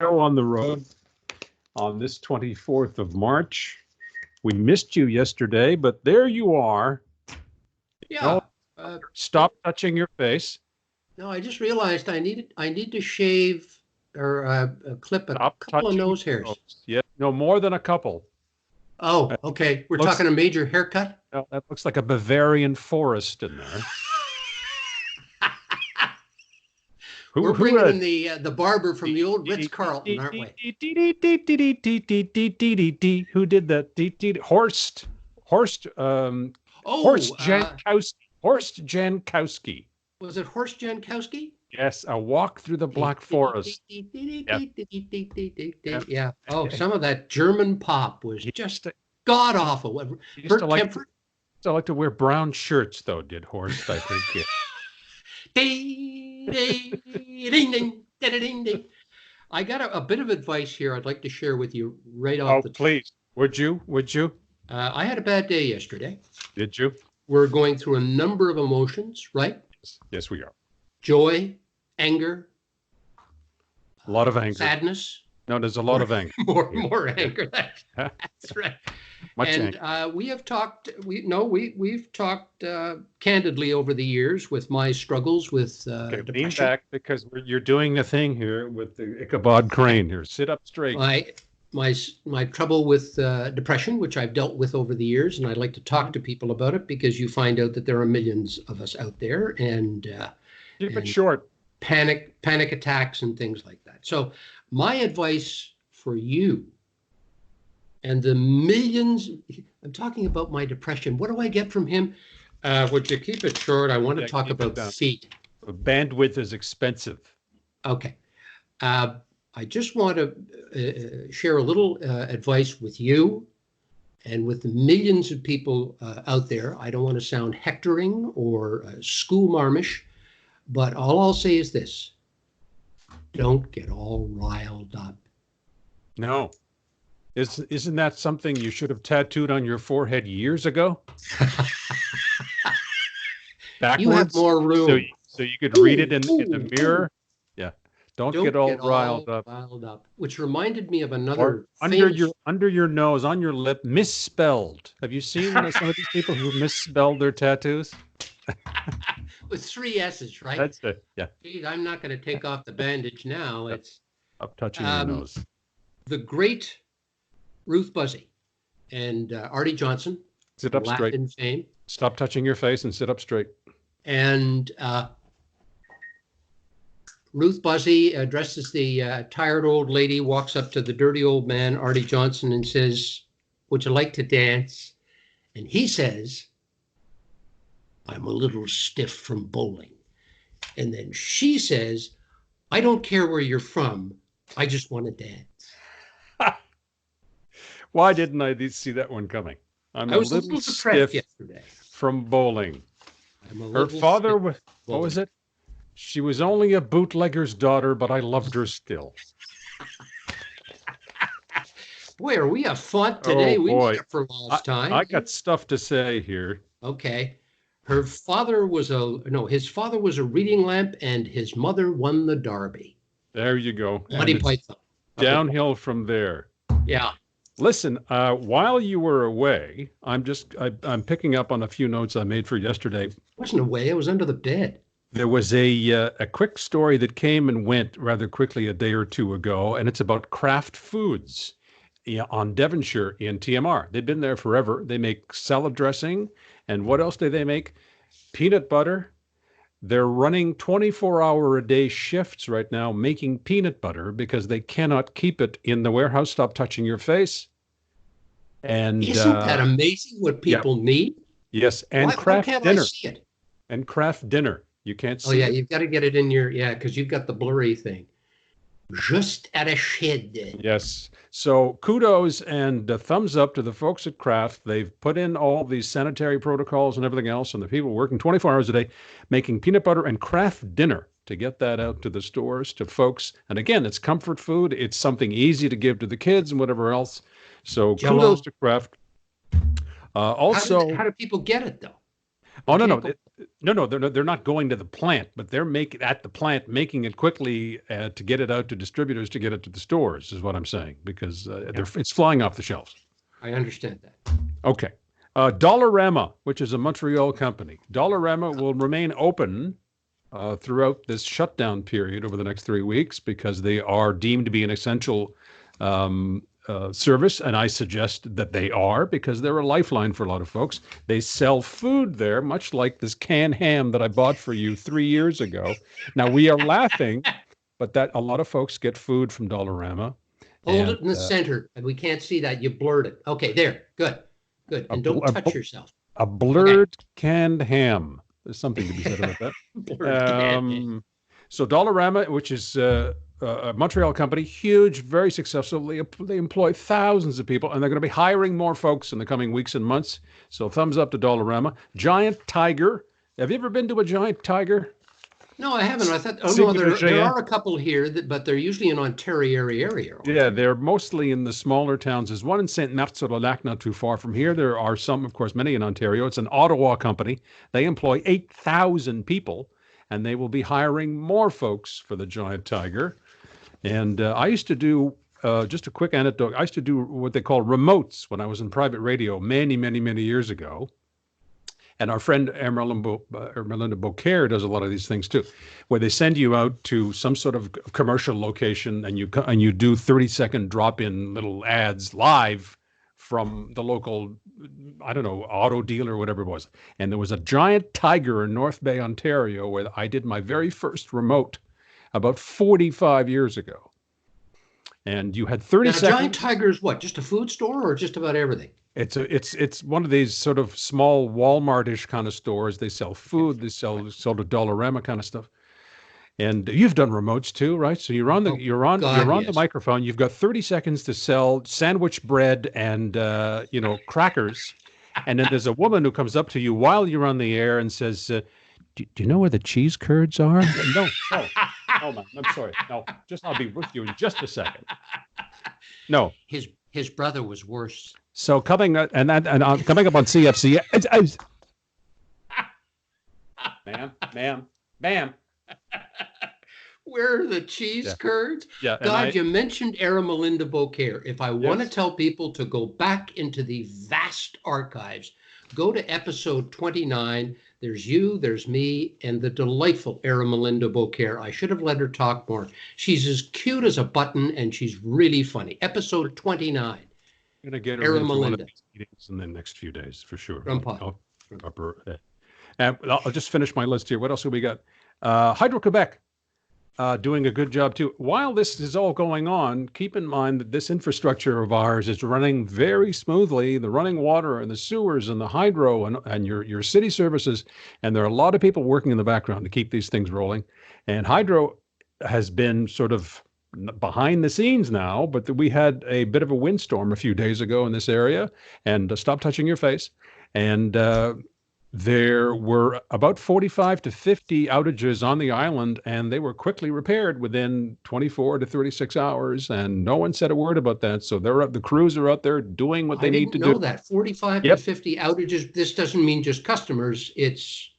Go on the road on this 24th of March. We missed you yesterday, but there you are. Yeah. Stop touching your face. No, I just realized I need to shave or clip a couple of nose hairs. Yeah, no more than a couple. Oh, okay. We're talking a major haircut? No, that looks like a Bavarian forest in there. We're bringing in the barber from the old Ritz-Carlton, aren't we? Who did that? Horst Jankowski. Was it Horst Jankowski? Yes, A Walk Through the Black Forest. Yeah. Oh, some of that German pop was just god awful. Bert Kempfert? I like to wear brown shirts, though, did Horst, I think. Yeah. I got a bit of advice here I'd like to share with you right off the top. Please. Would you? I had a bad day yesterday. Did you? We're going through a number of emotions, right? Yes, we are. Joy, anger. A lot of anger. Sadness. No, there's a lot of anger. More anger. That's right. Much anger. We have talked. We've talked candidly over the years with my struggles with depression. Lean back because you're doing the thing here with the Ichabod Crane. Here, sit up straight. My trouble with depression, which I've dealt with over the years, and I'd like to talk to people about it because you find out that there are millions of us out there, and keep it short. Panic attacks and things like that. So my advice for you and the millions, I'm talking about my depression. What do I get from him? Would you keep it short? I want to talk about feet. Bandwidth is expensive. Okay. I just want to share a little advice with you and with the millions of people out there. I don't want to sound hectoring or schoolmarmish, but all I'll say is this. Don't get all riled up. No. Isn't that something you should have tattooed on your forehead years ago? Backwards, you have more room. So you could read it in the mirror. Yeah. Don't get all riled up. Which reminded me of another under your nose, on your lip, misspelled. Have you seen some of these people who misspelled their tattoos? With 3 S's, right? That's it. Yeah. Geez, I'm not going to take off the bandage now. It's up touching your nose. The great Ruth Buzzy and Artie Johnson. Sit up straight. Fame. Stop touching your face and sit up straight. And Ruth Buzzy, dressed as the tired old lady, walks up to the dirty old man, Artie Johnson, and says, "Would you like to dance?" And he says, "I'm a little stiff from bowling." And then she says, "I don't care where you're from. I just want to dance." Why didn't I see that one coming? I was a little stiff yesterday from bowling. Her father was, what was it? She was only a bootlegger's daughter, but I loved her still. Boy, are we a font today? Oh, boy. We met for last time. I got stuff to say here. Okay. His father was a reading lamp, and his mother won the Derby. There you go. Monty Python. Downhill from there. Yeah. Listen, while you were away, I'm picking up on a few notes I made for yesterday. I wasn't away. I was under the bed. There was a quick story that came and went rather quickly a day or two ago, and it's about Kraft Foods on Devonshire in TMR. They've been there forever. They make salad dressing, and what else do they make? Peanut butter. They're running 24-hour-a-day shifts right now making peanut butter because they cannot keep it in the warehouse. Stop touching your face. And isn't that amazing what people need? Yes, and Kraft dinner. I see it? And Kraft dinner. You can't see. Oh yeah, you've got to get it in your because you've got the blurry thing. Just at a shed. Yes. So kudos and thumbs up to the folks at Kraft. They've put in all these sanitary protocols and everything else, and the people working 24 hours a day making peanut butter and Kraft dinner to get that out to the stores, to folks. And again, it's comfort food. It's something easy to give to the kids and whatever else. So kudos to Kraft. Also, how do people get it, though? Oh You no, can't no, go. no, they're not going to the plant, but they're making at the plant, making it quickly to get it out to distributors to get it to the stores, is what I'm saying, because Yeah, it's flying off the shelves. I understand that. Okay. Dollarama, which is a Montreal company, Dollarama will remain open throughout this shutdown period over the next 3 weeks because they are deemed to be an essential service. And I suggest that they are because they're a lifeline for a lot of folks. They sell food there, much like this canned ham that I bought for you 3 years ago. Now, we are laughing, but that a lot of folks get food from Dollarama. Hold And it in the center, and we can't see that. You blurred it. Okay, there. Good, good. a, And don't bl- touch yourself. a Okay. blurred canned ham. There's something to be said about that. Blurred can. So Dollarama, which is a Montreal company, huge, very successful. They employ thousands of people, and they're going to be hiring more folks in the coming weeks and months. So thumbs up to Dollarama. Giant Tiger. Have you ever been to a Giant Tiger? No, I haven't. I thought. Oh no, Singular there Géant. are a couple here, but they're usually in Ontario area, aren't Yeah, they? they're mostly in the smaller towns. There's one in St. Martin-sur-le-Lac, not too far from here. There are some, of course, many in Ontario. It's an Ottawa company. They employ 8,000 people, and they will be hiring more folks for the Giant Tiger. And I used to do, just a quick anecdote, I used to do what they call remotes when I was in private radio many, many, many years ago. And our friend Ermelinda Beaucaire does a lot of these things too, where they send you out to some sort of commercial location and you do 30-second drop-in little ads live from the local, I don't know, auto dealer or whatever it was. And there was a Giant Tiger in North Bay, Ontario, where I did my very first remote about 45 years ago. And you had 30 Now, Giant seconds. Tiger is what? Just a food store, or just about everything? It's one of these sort of small Walmart-ish kind of stores. They sell food, they sell the Dollarama kind of stuff. And you've done remotes too, right? So Oh you're God, on the yes. microphone. You've got 30 seconds to sell sandwich bread and crackers. And then there's a woman who comes up to you while you're on the air and says, do you know where the cheese curds are? No, no, no, man. I'm sorry. No, I'll be with you in just a second. No. His brother was worse. So coming coming up on CFC, ma'am. Where are the cheese Yeah. curds? Yeah, God, you mentioned Ermelinda Beaucaire. If I want to Yes. tell people to go back into the vast archives, go to episode 29. There's you, there's me, and the delightful Ermelinda Beaucaire. I should have let her talk more. She's as cute as a button, and she's really funny. Episode 29. I'm gonna get her in for one of Ermelinda. these meetings in the next few days for sure. Grandpa. I'll just finish my list here. What else have we got? Hydro-Quebec doing a good job too. While this is all going on, keep in mind that this infrastructure of ours is running very smoothly. The running water and the sewers and the hydro and your city services. And there are a lot of people working in the background to keep these things rolling. And hydro has been sort of behind the scenes now, but we had a bit of a windstorm a few days ago in this area. And stop touching your face. And there were about 45 to 50 outages on the island, and they were quickly repaired within 24 to 36 hours, and no one said a word about that. So the crews are out there doing what they need to I didn't know do. that. 45 to Yep. 50 outages. This doesn't mean just customers. It's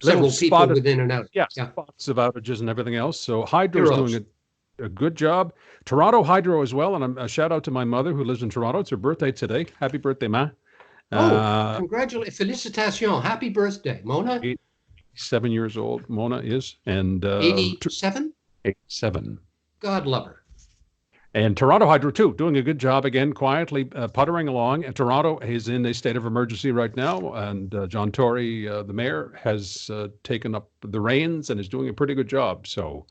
Little several people spotted, within and out. yeah, Yeah. spots of outages and everything else. So Hydro's Heroes. doing a good job. Toronto Hydro as well, and a shout out to my mother who lives in Toronto. It's her birthday today. Happy birthday, Ma. Oh, congratulations. Félicitations. Happy birthday, Mona. 7 years old, Mona is, and 87? 87. God love her. And Toronto Hydro, too, doing a good job again, quietly puttering along. And Toronto is in a state of emergency right now. And John Tory, the mayor, has taken up the reins and is doing a pretty good job. So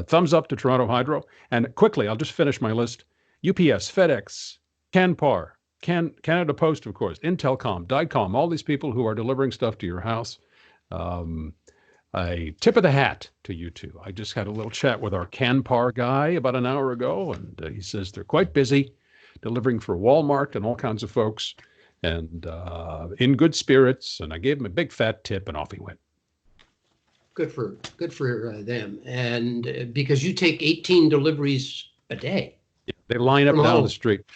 thumbs up to Toronto Hydro. And quickly, I'll just finish my list. UPS, FedEx, Canpar, Canada Post, of course, Intelcom, Dicom, all these people who are delivering stuff to your house. A tip of the hat to you two. I just had a little chat with our Canpar guy about an hour ago, and he says they're quite busy delivering for Walmart and all kinds of folks, and in good spirits. And I gave him a big fat tip, and off he went. Good for them. And because you take 18 deliveries a day. Yeah, they line up From down home. the street.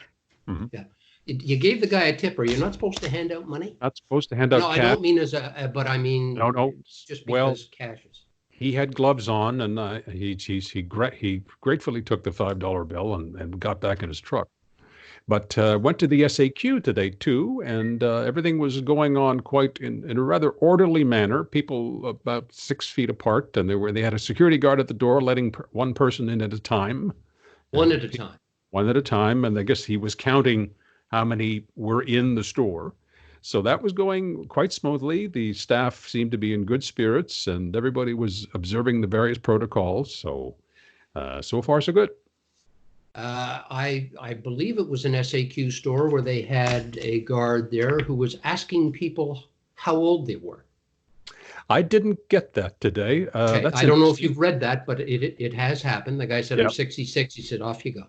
Yeah. You gave the guy a tip. Are you not supposed to hand out money? Not supposed to hand No, out I cash. don't mean but I mean No, no. it's just Well, because cash is. he had gloves on, and he gratefully took the $5 bill and got back in his truck. But went to the SAQ today too, and everything was going on quite in a rather orderly manner. People about 6 feet apart, and they had a security guard at the door, letting one person in at a time. One at a time. One at a time, and I guess he was counting how many were in the store. So that was going quite smoothly. The staff seemed to be in good spirits, and everybody was observing the various protocols. So, so far, so good. I believe it was an SAQ store where they had a guard there who was asking people how old they were. I didn't get that today. Okay. I don't know if you've read that, but it has happened. The guy said, Yep. I'm 66. He said, off you go.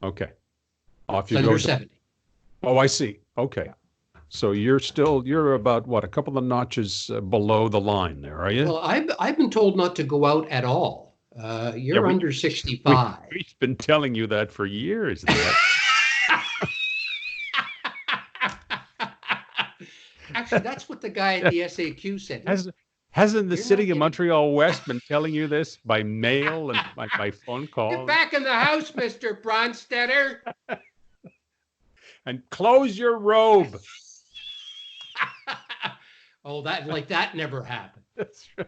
Okay. Off you Under go. 70. Oh, I see. Okay. So you're about what, a couple of notches below the line there, are you? Well, I've been told not to go out at all. You're under 65. We've been telling you that for years. Actually, that's what the guy at the SAQ said. Hasn't the city of Montreal West been telling you this by mail and by phone call? Get back in the house, Mr. Bronstetter. And close your robe. Oh, that never happened. That's right.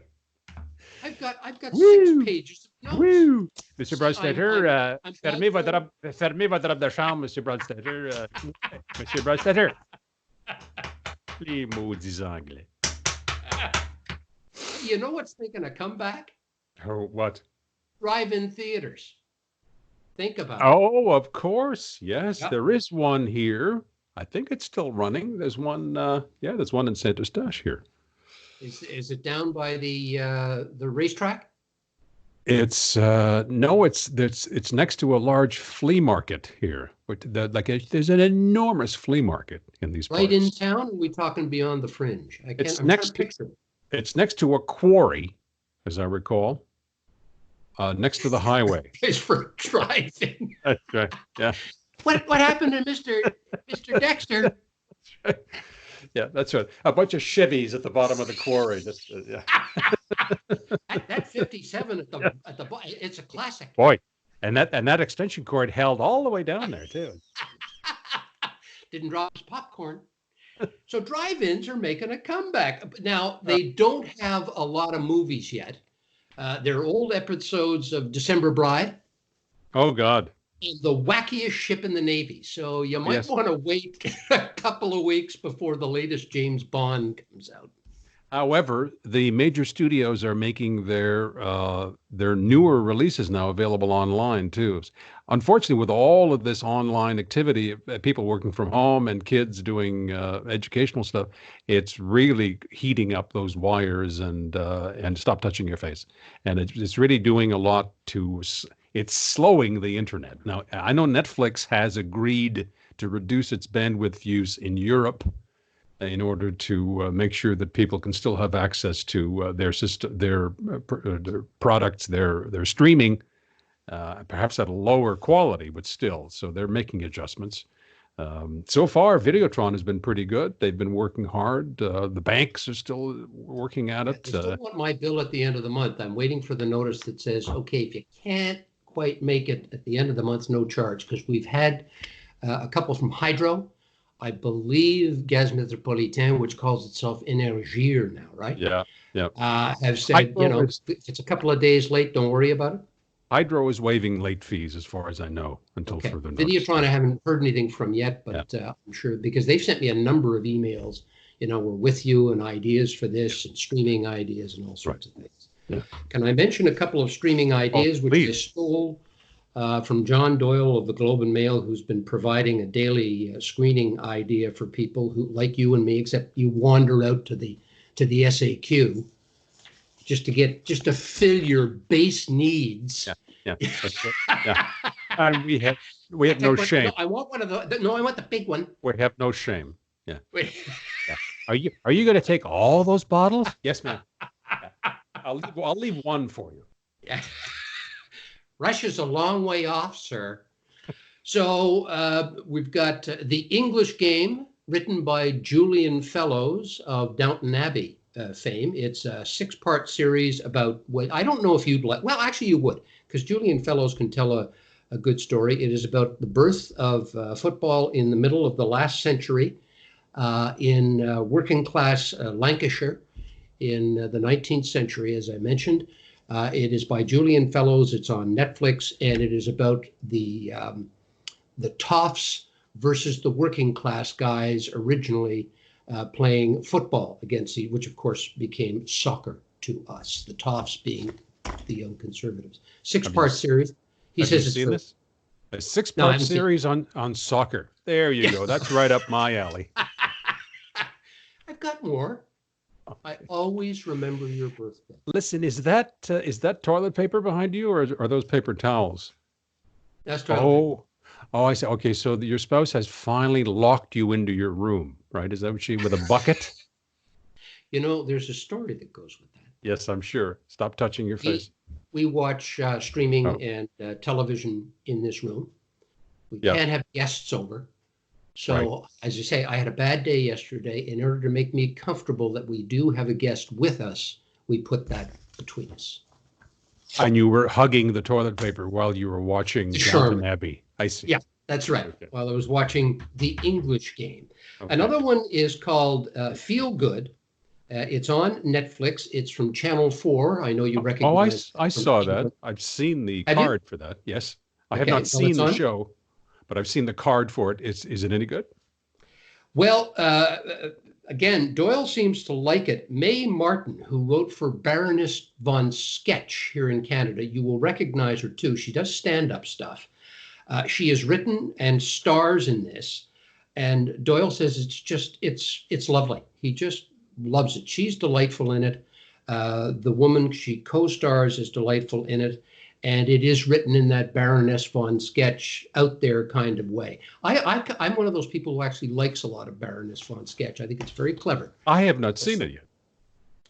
I've got Woo! 6 pages of notes. Woo! Mr. Bronstetter, I'm fermez votre robe de chambre, Monsieur Bronstetter. Monsieur Bronstetter. Les maudits Anglais. You know what's making a comeback? Oh, what? Drive-in theaters. Think about it. Oh, of course. Yes, Yep. there is one here. I think it's still running. There's one. There's one in Saint Eustache here. Is it down by the racetrack? It's no, it's next to a large flea market here. There's an enormous flea market in these parts. Right in town? Or are we talking beyond the fringe? I'm trying to picture. It's next to a quarry, as I recall. Next to the highway. It's for driving. That's right. Yeah. What happened to Mr. Dexter? Yeah, that's right. A bunch of Chevys at the bottom of the quarry. Yeah. that 57 at the bottom, it's a classic. Boy, and that extension cord held all the way down there too. Didn't drop his popcorn. So drive-ins are making a comeback. Now, they don't have a lot of movies yet. They're old episodes of December Bride. Oh, God. And the wackiest ship in the Navy. So you might want to wait a couple of weeks before the latest James Bond comes out. However, the major studios are making their newer releases now available online too. Unfortunately, with all of this online activity, people working from home and kids doing educational stuff, it's really heating up those wires and stop touching your face. And it's really doing a lot to. It's slowing the internet. Now, I know Netflix has agreed to reduce its bandwidth use in Europe in order to make sure that people can still have access to their system, their products, their streaming, perhaps at a lower quality, but still. So they're making adjustments. So far, Videotron has been pretty good. They've been working hard. The banks are still working at it. I still want my bill at the end of the month. I'm waiting for the notice that says, okay, if you can't quite make it at the end of the month, no charge, because we've had a couple from Hydro. I believe Gaz Metropolitain, which calls itself Energir now, right? Yeah. Have said, if it's a couple of days late, don't worry about it. Hydro is waiving late fees, as far as I know, until further notice. Videotron, I haven't heard anything from yet, but I'm sure, because they've sent me a number of emails. We're with you and ideas for this and streaming ideas and all sorts of things. Yeah. Can I mention a couple of streaming ideas which I stole from John Doyle of the Globe and Mail, who's been providing a daily screening idea for people who, like you and me, except you wander out to the SAQ just to fill your base needs. Yeah. And we have no shame. No, I want one of the. No, I want the big one. We have no shame. Yeah. Yeah. Are you going to take all those bottles? Yes, ma'am. Yeah. I'll leave one for you. Yeah. Russia's a long way off, sir. So we've got The English Game, written by Julian Fellows of Downton Abbey fame. It's a 6-part series about what I don't know if you'd like. Well, actually, you would, because Julian Fellows can tell a good story. It is about the birth of football in the middle of the last century in working class Lancashire in the 19th century, as I mentioned. It is by Julian Fellows. It's on Netflix, and it is about the toffs versus the working class guys originally playing football against which of course became soccer to us, the toffs being the young conservatives. 6-part series. He Have you says it's seen for, this? A no, I 6-part haven't seen. series on soccer. There you go. That's right up my alley. I've got more. I always remember your birthday. Listen, is that toilet paper behind you, or are those paper towels? That's toilet Oh, I see. Okay, so your spouse has finally locked you into your room, right? Is that what with a bucket? You know, there's a story that goes with that. Yes, I'm sure. Stop touching your face. We watch streaming Oh, and television in this room. We yeah, can't have guests over. right. So, as you say, I had a bad day yesterday. In order to make me comfortable that we do have a guest with us, we put that between us. And you were hugging the toilet paper while you were watching Downton Abbey. I see. Yeah, that's right. Okay. While I was watching The English Game. Okay. Another one is called Feel Good. It's on Netflix. It's from Channel 4. I know you recognize. I saw that. I've seen the Have you? card for that. Yes. I have Okay, not so seen it's the on. show, but I've seen the card for it. Is it any good? Well, again, Doyle seems to like it. Mae Martin, who wrote for Baroness von Sketch here in Canada, you will recognize her too. She does stand-up stuff. She has written and stars in this, and Doyle says it's lovely. He just loves it. She's delightful in it. The woman she co-stars is delightful in it, and it is written in that Baroness von Sketch out there kind of way. I'm one of those people who actually likes a lot of Baroness von Sketch. I think it's very clever. I have not seen it yet.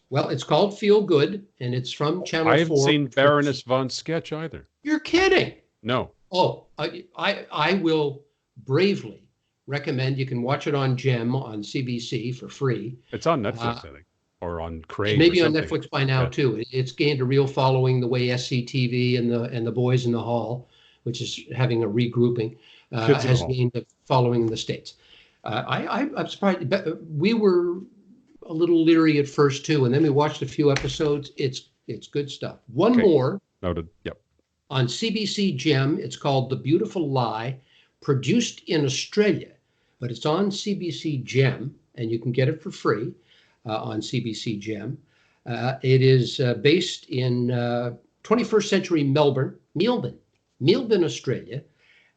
Well, it's called Feel Good, and it's from Channel 4. I haven't seen Baroness von Sketch either. You're kidding. No. Oh, I will bravely recommend. You can watch it on GEM on CBC for free. It's on Netflix, I think, or on Crave. Maybe on Netflix by now too. It's gained a real following the way SCTV and the Boys in the Hall, which is having a regrouping, has gained a following in the States. I'm surprised. We were a little leery at first too, and then we watched a few episodes. It's good stuff. One more. Noted. Yep. On CBC GEM, it's called The Beautiful Lie, produced in Australia, but it's on CBC GEM, and you can get it for free on CBC GEM. It is based in 21st century Melbourne, Australia,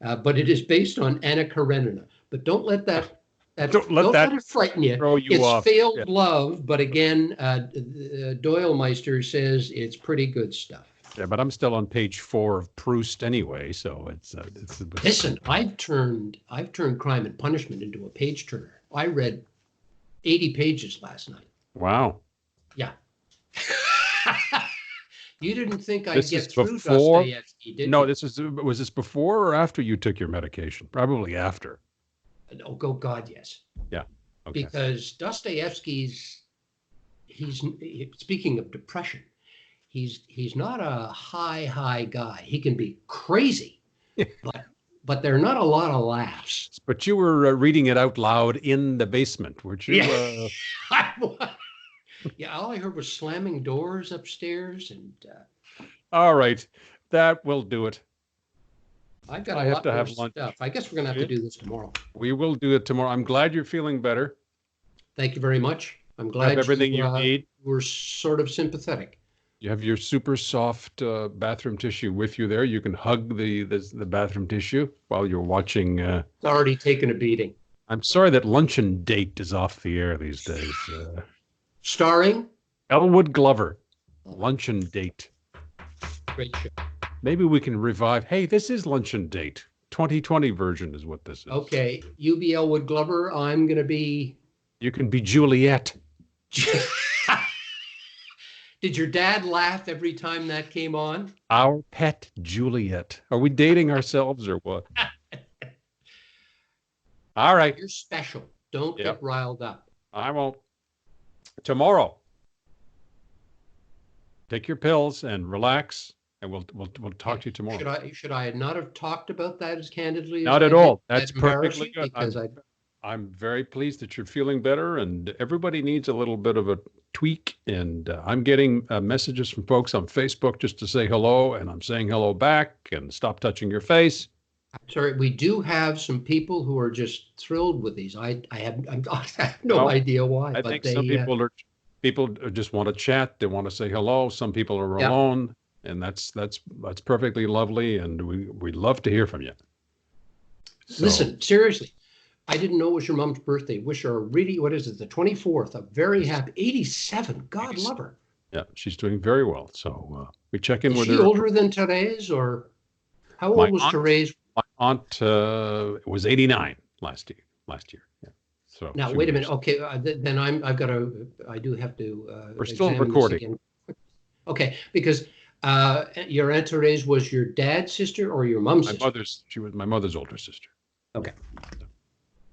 but it is based on Anna Karenina. But don't let that don't let it frighten you. Throw you it's off. Failed love, but again, Doyle Meister says it's pretty good stuff. Yeah, but I'm still on page 4 of Proust anyway, so it's. Listen, I've turned Crime and Punishment into a page turner. I read 80 pages last night. Wow. Yeah. You didn't think I'd get through before, Dostoevsky, did no, you? Was this before or after you took your medication? Probably after. Oh, God, yes. Yeah. Okay. Because Dostoevsky's, speaking of depression, he's not a high guy. He can be crazy, but there are not a lot of laughs. But you were reading it out loud in the basement, weren't you? Yeah. Yeah, all I heard was slamming doors upstairs, and. All right, that will do it. I've got a lot more stuff. I guess we're going to have to do this tomorrow. We will do it tomorrow. I'm glad you're feeling better. Thank you very much. I'm glad everything you need. We're sort of sympathetic. You have your super soft bathroom tissue with you there. You can hug the bathroom tissue while you're watching. It's already taken a beating. I'm sorry that Luncheon Date is off the air these days. Starring? Elwood Glover. Luncheon Date. Great show. Maybe we can revive. Hey, this is Luncheon Date. 2020 version is what this is. Okay. You be Elwood Glover. I'm going to be... You can be Juliet. Did your dad laugh every time that came on? Our pet Juliet. Are we dating ourselves or what? All right. You're special. Don't Yep. get riled up. I won't. Tomorrow, take your pills and relax, and we'll talk to you tomorrow. Should I not have talked about that as candidly as Not I at did? all. That's That's perfectly embarrassing good. because I'm very pleased that you're feeling better, and everybody needs a little bit of a tweak. And I'm getting messages from folks on Facebook just to say hello, and I'm saying hello back. And stop touching your face. sorry, we do have some people who are just thrilled with these. I have no Well, idea why, I but think some people just want to chat. They want to say hello. Some people are yeah. alone, and that's perfectly lovely. And we'd love to hear from you. So, Listen, seriously, I didn't know it was your mom's birthday. Wish her a really, what is it, the 24th? A very happy 87. God love her. yeah, she's doing very well. So we check in Is with she her. older than Therese, or how My old was aunt, Therese? my aunt was 89 last year. Yeah. So Now, wait a minute. Okay, then I do have to we're still examine this recording. again. Okay, because your Aunt Therese was your dad's sister or your mom's sister? She was my mother's older sister. Okay.